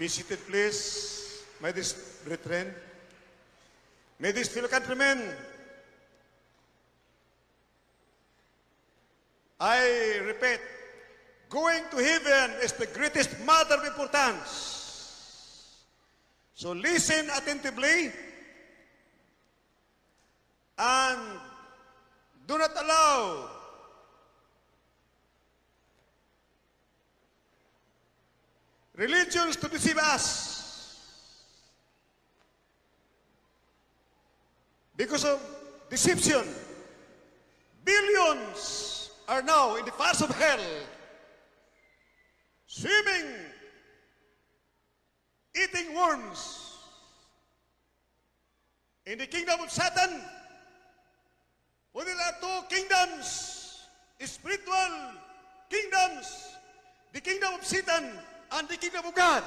Be seated, please, my dear brethren. My dear fellow countrymen, I repeat, going to heaven is the greatest matter of importance. So listen attentively and do not allow religions to deceive us. Because of deception, billions are now in the fires of hell, swimming, eating worms. In the kingdom of Satan, for there are two kingdoms, spiritual kingdoms, the kingdom of Satan and the kingdom of God.